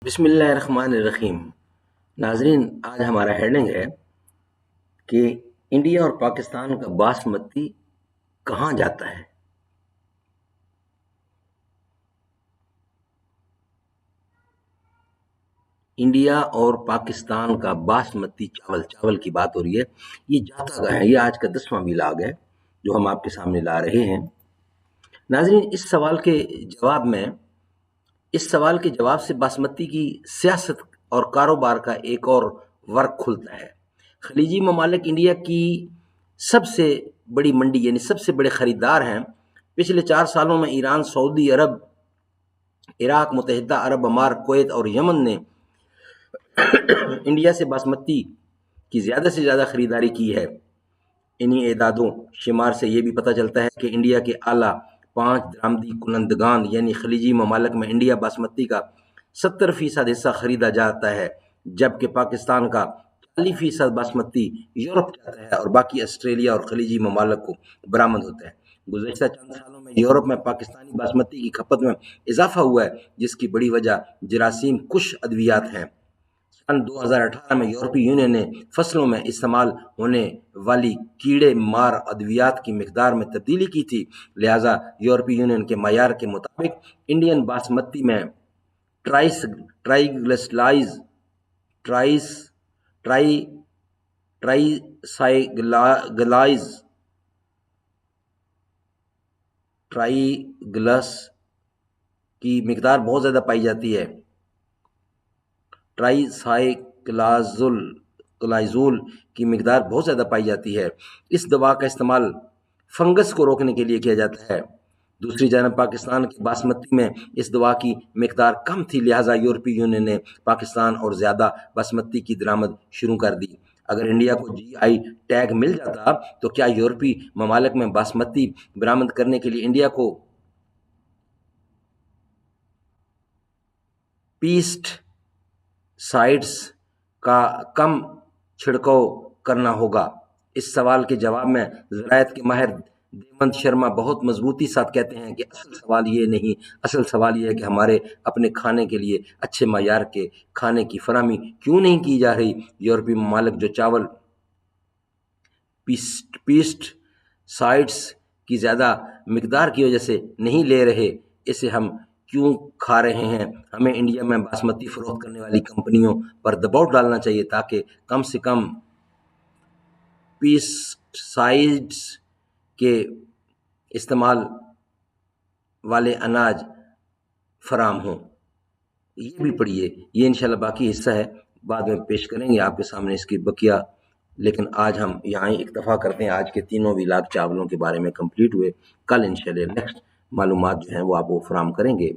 بسم اللہ الرحمن الرحیم۔ ناظرین، آج ہمارا ہیڈنگ ہے کہ انڈیا اور پاکستان کا باسمتی کہاں جاتا ہے۔ انڈیا اور پاکستان کا باسمتی چاول کی بات ہو رہی ہے، یہ جاتا کہاں ہے؟ یہ آج کا 10واں ولاگ ہے جو ہم آپ کے سامنے لا رہے ہیں۔ ناظرین، اس سوال کے جواب سے باسمتی کی سیاست اور کاروبار کا ایک اور ورق کھلتا ہے۔ خلیجی ممالک انڈیا کی سب سے بڑی منڈی یعنی سب سے بڑے خریدار ہیں۔ پچھلے 4 سالوں میں ایران، سعودی عرب، عراق، متحدہ عرب امارات، کویت اور یمن نے انڈیا سے باسمتی کی زیادہ سے زیادہ خریداری کی ہے۔ انہی اعداد و شمار سے یہ بھی پتہ چلتا ہے کہ انڈیا کے اعلیٰ 5 درآمدی کنندگان یعنی خلیجی ممالک میں انڈیا باسمتی کا 70% حصہ خریدا جاتا ہے، جبکہ پاکستان کا 40% باسمتی یورپ جاتا ہے اور باقی آسٹریلیا اور خلیجی ممالک کو برآمد ہوتا ہے۔ گزشتہ چند سالوں میں یورپ میں پاکستانی باسمتی کی کھپت میں اضافہ ہوا ہے، جس کی بڑی وجہ جراثیم کش ادویات ہیں۔ سن 2018 میں یورپی یونین نے فصلوں میں استعمال ہونے والی کیڑے مار ادویات کی مقدار میں تبدیلی کی تھی، لہٰذا یورپی یونین کے معیار کے مطابق انڈین باسمتی میں ٹرائیگلس کی مقدار بہت زیادہ پائی جاتی ہے۔ ٹرائسائکلازول کی مقدار بہت زیادہ پائی جاتی ہے۔ اس دوا کا استعمال فنگس کو روکنے کے لیے کیا جاتا ہے۔ دوسری جانب پاکستان کی باسمتی میں اس دوا کی مقدار کم تھی، لہٰذا یورپی یونین نے پاکستان اور زیادہ باسمتی کی درآمد شروع کر دی۔ اگر انڈیا کو جی آئی ٹیگ مل جاتا تو کیا یورپی ممالک میں باسمتی برآمد کرنے کے لیے انڈیا کو پیسٹ سائڈز کا کم چھڑکاؤ کرنا ہوگا؟ اس سوال کے جواب میں زراعت کے ماہر دیمند شرما بہت مضبوطی ساتھ کہتے ہیں کہ اصل سوال یہ ہے کہ ہمارے اپنے کھانے کے لیے اچھے معیار کے کھانے کی فراہمی کیوں نہیں کی جا رہی۔ یورپی ممالک جو چاول پیسٹ سائڈز کی زیادہ مقدار کی وجہ سے نہیں لے رہے، اسے ہم کیوں کھا رہے ہیں؟ ہمیں انڈیا میں باسمتی فروخت کرنے والی کمپنیوں پر دباؤ ڈالنا چاہیے تاکہ کم سے کم پیسٹ سائڈز کے استعمال والے اناج فراہم ہوں۔ یہ بھی پڑھیے، یہ انشاءاللہ باقی حصہ ہے، بعد میں پیش کریں گے آپ کے سامنے اس کی بقیہ، لیکن آج ہم یہاں ہی اکتفا کرتے ہیں۔ آج کے تینوں ولاگ چاولوں کے بارے میں کمپلیٹ ہوئے۔ کل انشاءاللہ نیکسٹ معلومات جو ہیں وہ آپ کو فراہم کریں گے۔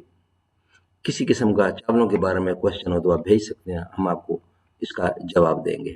کسی قسم کا چاولوں کے بارے میں کوشچن ہو تو آپ بھیج سکتے ہیں، ہم آپ کو اس کا جواب دیں گے۔